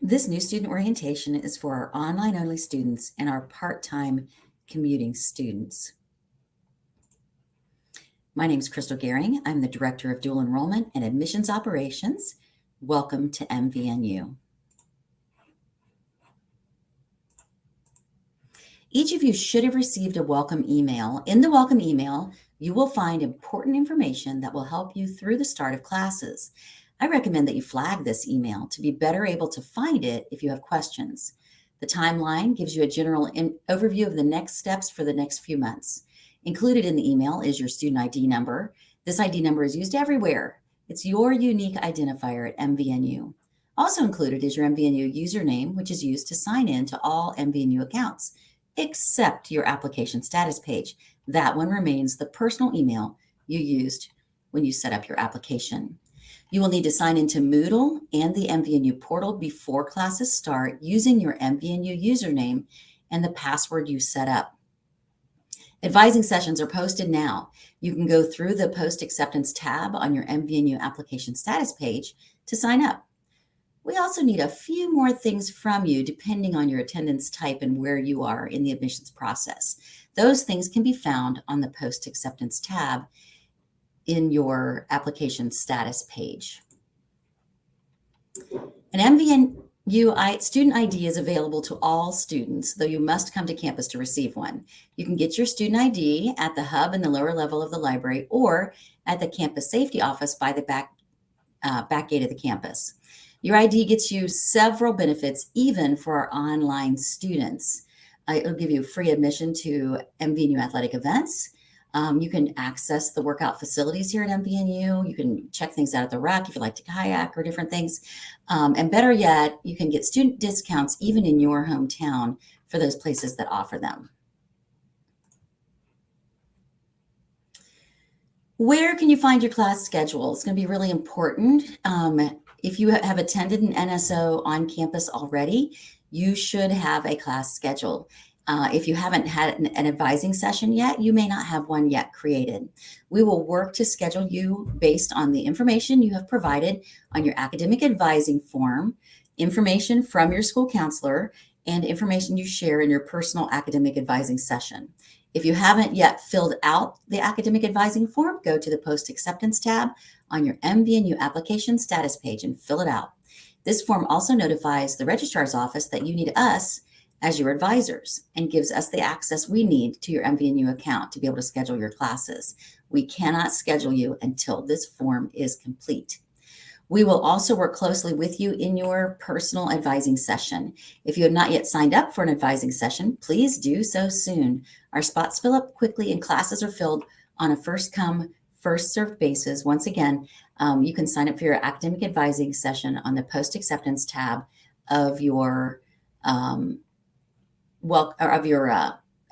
This new student orientation is for our online-only students and our part-time commuting students. My name is Crystal Gehring. I'm the Director of Dual Enrollment and Admissions Operations. Welcome to MVNU. Each of you should have received a welcome email. In the welcome email, you will find important information that will help you through the start of classes. I recommend that you flag this email to be better able to find it if you have questions. The timeline gives you a general overview of the next steps for the next few months. Included in the email is your student ID number. This ID number is used everywhere. It's your unique identifier at MVNU. Also included is your MVNU username, which is used to sign in to all MVNU accounts, except your application status page. That one remains the personal email you used when you set up your application. You will need to sign into Moodle and the MVNU portal before classes start using your MVNU username and the password you set up. Advising sessions are posted now. You can go through the Post Acceptance tab on your MVNU application status page to sign up. We also need a few more things from you depending on your attendance type and where you are in the admissions process. Those things can be found on the Post Acceptance tab in your application status page. An MVNU student ID is available to all students, though you must come to campus to receive one. You can get your student ID at the hub in the lower level of the library or at the campus safety office by the back gate of the campus. Your ID gets you several benefits, even for our online students. It'll give you free admission to MVNU athletic events. You can access the workout facilities here at MVNU. You can check things out at the rack if you like to kayak or different things. And better yet, you can get student discounts even in your hometown for those places that offer them. Where can you find your class schedule? It's going to be really important. If you have attended an NSO on campus already, you should have a class schedule. If you haven't had an advising session yet, you may not have one yet created. We will work to schedule you based on the information you have provided on your academic advising form, information from your school counselor, and information you share in your personal academic advising session. If you haven't yet filled out the academic advising form, go to the Post Acceptance tab on your MVNU application status page and fill it out. This form also notifies the registrar's office that you need us as your advisors and gives us the access we need to your MVNU account to be able to schedule your classes. We cannot schedule you until this form is complete. We will also work closely with you in your personal advising session. If you have not yet signed up for an advising session, please do so soon. Our spots fill up quickly and classes are filled on a first come, first served basis. Once again, you can sign up for your academic advising session on the Post Acceptance tab of your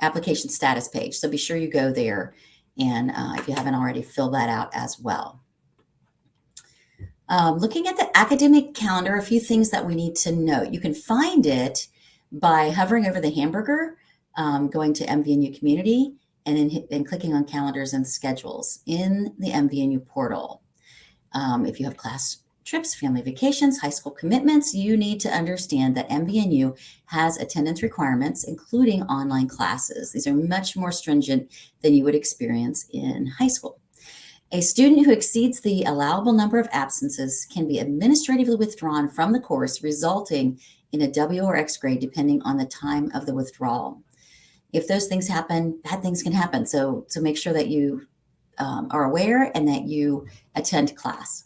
application status page. So be sure you go there, and if you haven't already, fill that out as well. Looking at the academic calendar, a few things that we need to note. You can find it by hovering over the hamburger, going to MVNU Community, and then clicking on calendars and schedules in the MVNU portal. If you have class trips, family vacations, high school commitments, you need to understand that MVNU has attendance requirements, including online classes. These are much more stringent than you would experience in high school. A student who exceeds the allowable number of absences can be administratively withdrawn from the course, resulting in a W or X grade depending on the time of the withdrawal. If those things happen, bad things can happen. So make sure that you are aware and that you attend class.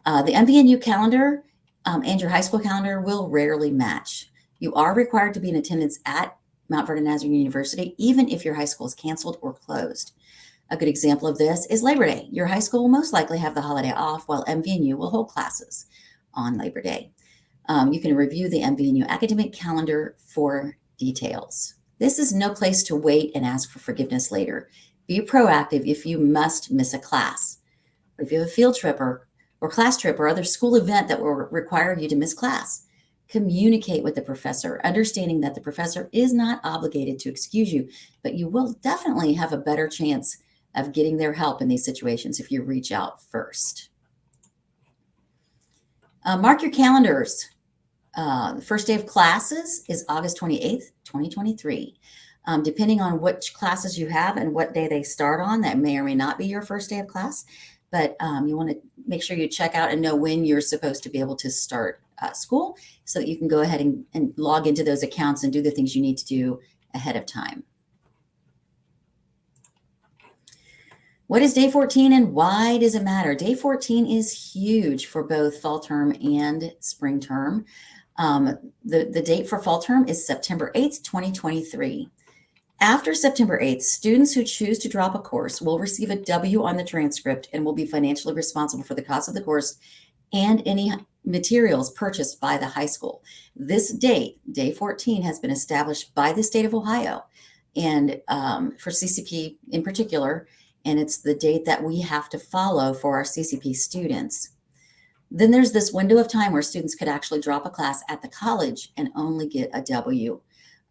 The MVNU calendar and your high school calendar will rarely match. You are required to be in attendance at Mount Vernon Nazarene University, even if your high school is canceled or closed. A good example of this is Labor Day. Your high school will most likely have the holiday off, while MVNU will hold classes on Labor Day. You can review the MVNU academic calendar for details. This is no place to wait and ask for forgiveness later. Be proactive if you must miss a class. Or if you have a field trip or class trip or other school event that will require you to miss class, communicate with the professor, understanding that the professor is not obligated to excuse you, but you will definitely have a better chance of getting their help in these situations if you reach out first. Mark your calendars. The first day of classes is August 28th, 2023. Depending on which classes you have and what day they start on, that may or may not be your first day of class, but you want to make sure you check out and know when you're supposed to be able to start school so that you can go ahead and log into those accounts and do the things you need to do ahead of time. What is day 14 and why does it matter? Day 14 is huge for both fall term and spring term. The date for fall term is September 8th, 2023. After September 8th, students who choose to drop a course will receive a W on the transcript and will be financially responsible for the cost of the course and any materials purchased by the high school. This date, day 14, has been established by the state of Ohio and for CCP in particular, and it's the date that we have to follow for our CCP students. Then there's this window of time where students could actually drop a class at the college and only get a W.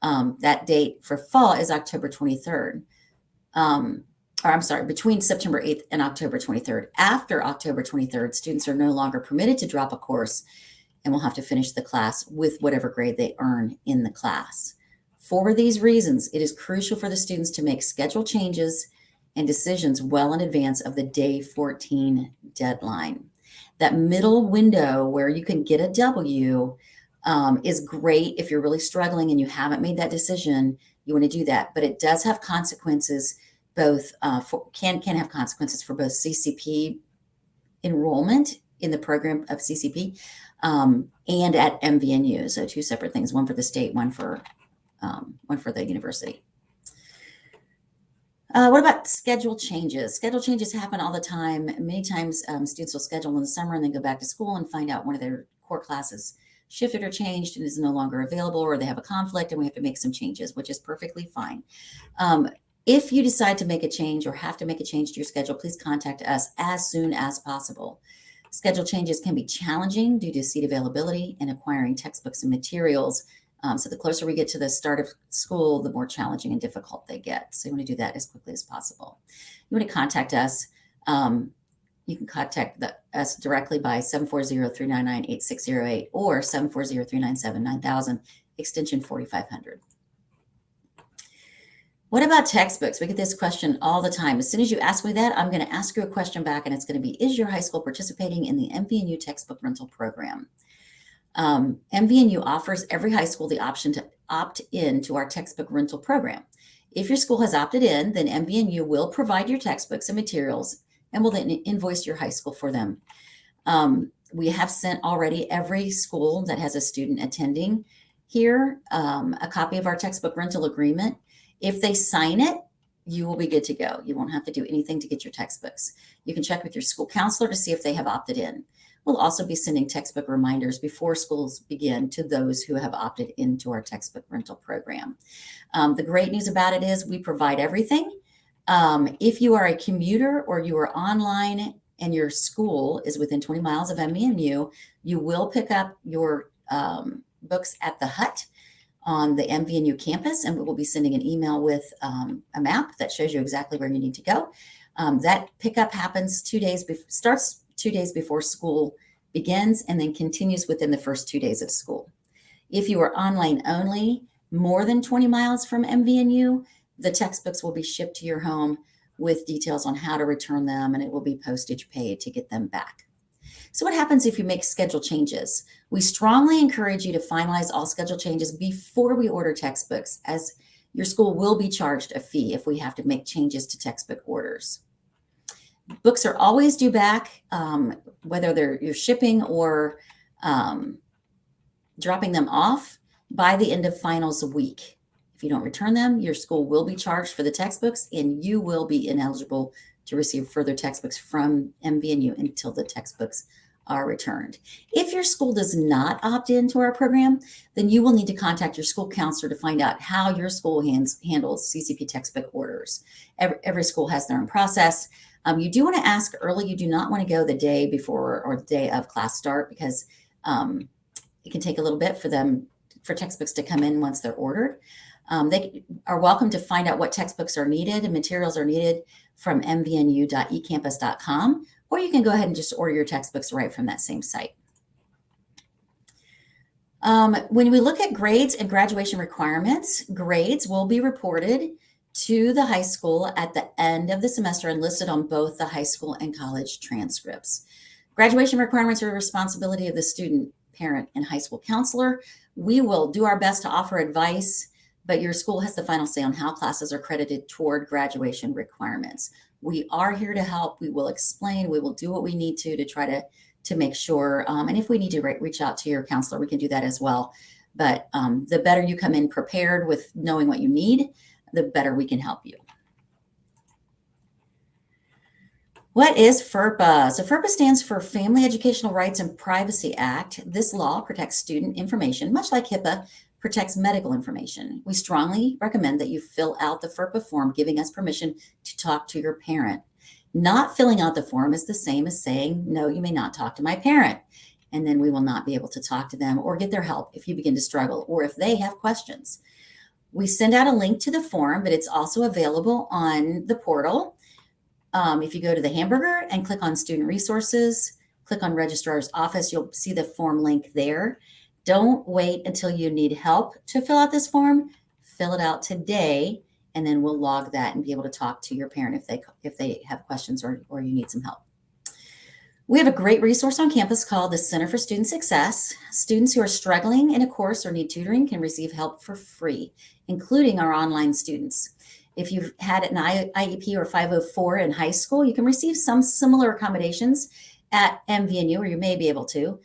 That date for fall is October 23rd. Between September 8th and October 23rd. After October 23rd, students are no longer permitted to drop a course and will have to finish the class with whatever grade they earn in the class. For these reasons, it is crucial for the students to make schedule changes and decisions well in advance of the day 14 deadline. That middle window where you can get a W is great if you're really struggling and you haven't made that decision. You want to do that, but it does have consequences. Both can have consequences for both CCP enrollment in the program of CCP and at MVNU. So two separate things: one for the state, one for the university. What about schedule changes? Schedule changes happen all the time. Many times students will schedule in the summer and then go back to school and find out one of their core classes shifted or changed and is no longer available, or they have a conflict and we have to make some changes, which is perfectly fine. If you decide to make a change or have to make a change to your schedule, please contact us as soon as possible. Schedule changes can be challenging due to seat availability and acquiring textbooks and materials. So the closer we get to the start of school, the more challenging and difficult they get. So you want to do that as quickly as possible. You want to contact us. You can contact us directly by 740-399-8608 or 740-397-9000, extension 4500. What about textbooks? We get this question all the time. As soon as you ask me that, I'm going to ask you a question back, and it's going to be, is your high school participating in the MVNU textbook rental program? MVNU offers every high school the option to opt in to our textbook rental program. If your school has opted in, then MVNU will provide your textbooks and materials and will then invoice your high school for them. We have sent already every school that has a student attending here a copy of our textbook rental agreement. If they sign it, you will be good to go. You won't have to do anything to get your textbooks. You can check with your school counselor to see if they have opted in. We'll also be sending textbook reminders before schools begin to those who have opted into our textbook rental program. The great news about it is we provide everything. If you are a commuter or you are online and your school is within 20 miles of MVNU, you will pick up your books at the hut on the MVNU campus, and we will be sending an email with a map that shows you exactly where you need to go. That pickup happens starts 2 days before school begins and then continues within the first 2 days of school. If you are online only, more than 20 miles from MVNU, the textbooks will be shipped to your home with details on how to return them, and it will be postage paid to get them back. So what happens if you make schedule changes? We strongly encourage you to finalize all schedule changes before we order textbooks, as your school will be charged a fee if we have to make changes to textbook orders. Books are always due back, whether you're shipping or dropping them off by the end of finals week. If you don't return them, your school will be charged for the textbooks and you will be ineligible to receive further textbooks from MVNU until the textbooks are returned. If your school does not opt into our program, then you will need to contact your school counselor to find out how your school handles CCP textbook orders. Every school has their own process. You do want to ask early. You do not want to go the day before or the day of class start, because it can take a little bit for textbooks to come in once they're ordered. They are welcome to find out what textbooks are needed and materials are needed from mvnu.ecampus.com, or you can go ahead and just order your textbooks right from that same site. When we look at grades and graduation requirements, grades will be reported to the high school at the end of the semester and listed on both the high school and college transcripts. Graduation requirements are the responsibility of the student, parent, and high school counselor. We will do our best to offer advice, but your school has the final say on how classes are credited toward graduation requirements. We are here to help. We will explain. We will do what we need to try to make sure. And if we need to reach out to your counselor, we can do that as well. But the better you come in prepared with knowing what you need, the better we can help you. What is FERPA? So FERPA stands for Family Educational Rights and Privacy Act. This law protects student information, much like HIPAA protects medical information. We strongly recommend that you fill out the FERPA form, giving us permission to talk to your parent. Not filling out the form is the same as saying, no, you may not talk to my parent. And then we will not be able to talk to them or get their help if you begin to struggle or if they have questions. We send out a link to the form, but it's also available on the portal. If you go to the hamburger and click on Student Resources, click on Registrar's Office, you'll see the form link there. Don't wait until you need help to fill out this form. Fill it out today, and then we'll log that and be able to talk to your parent if they have questions or you need some help. We have a great resource on campus called the Center for Student Success. Students who are struggling in a course or need tutoring can receive help for free, including our online students. If you've had an IEP or 504 in high school, you can receive some similar accommodations at MVNU, or you may be able to.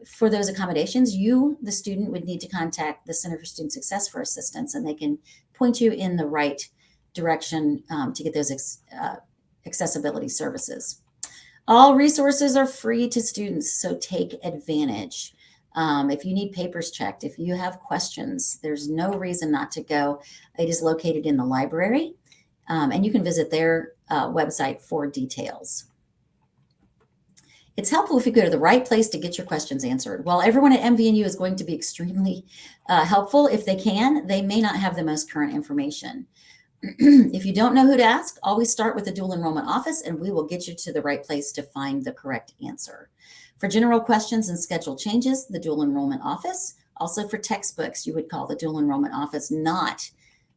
For those accommodations, you, the student, would need to contact the Center for Student Success for assistance, and they can point you in the right direction to get those accessibility services. All resources are free to students, so take advantage. If you need papers checked, if you have questions, there's no reason not to go. It is located in the library, and you can visit their website for details. It's helpful if you go to the right place to get your questions answered. While everyone at MVNU is going to be extremely helpful if they can, they may not have the most current information. If you don't know who to ask, always start with the dual enrollment office and we will get you to the right place to find the correct answer. For general questions and schedule changes, the dual enrollment office. Also for textbooks, you would call the dual enrollment office, not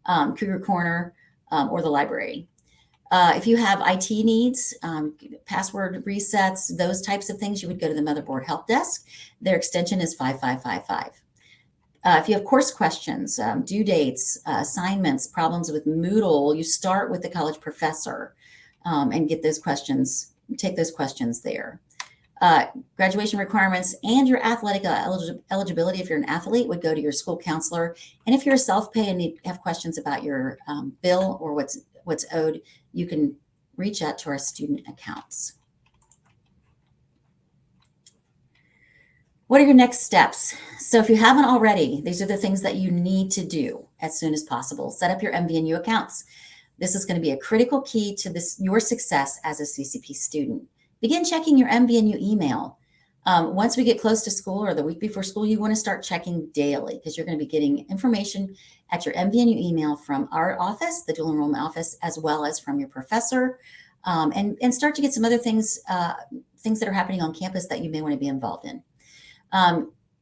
Cougar Corner or the library. If you have IT needs, password resets, those types of things, you would go to the Motherboard Help Desk. Their extension is 5555. If you have course questions, due dates, assignments, problems with Moodle, you start with the college professor and get those questions, take those questions there. Graduation requirements and your athletic eligibility, if you're an athlete, would go to your school counselor. And if you're a self-pay and have questions about your bill or what's owed, you can reach out to our student accounts. What are your next steps? So if you haven't already, these are the things that you need to do as soon as possible. Set up your MVNU accounts. This is going to be a critical key to your success as a CCP student. Begin checking your MVNU email. Once we get close to school or the week before school, you want to start checking daily because you're going to be getting information at your MVNU email from our office, the dual enrollment office, as well as from your professor, and start to get some other things that are happening on campus that you may want to be involved in.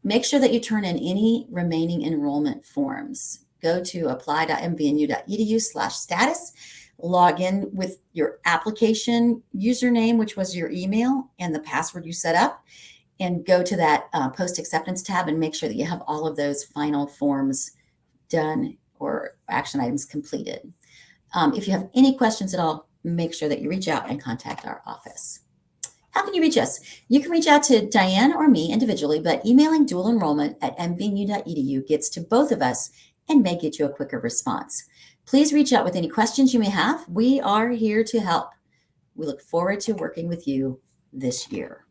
Make sure that you turn in any remaining enrollment forms. Go to apply.mvnu.edu/status, log in with your application username, which was your email, and the password you set up, and go to that post-acceptance tab and make sure that you have all of those final forms done or action items completed. If you have any questions at all, make sure that you reach out and contact our office. How can you reach us? You can reach out to Diane or me individually, but emailing dualenrollment@mvnu.edu gets to both of us and may get you a quicker response. Please reach out with any questions you may have. We are here to help. We look forward to working with you this year.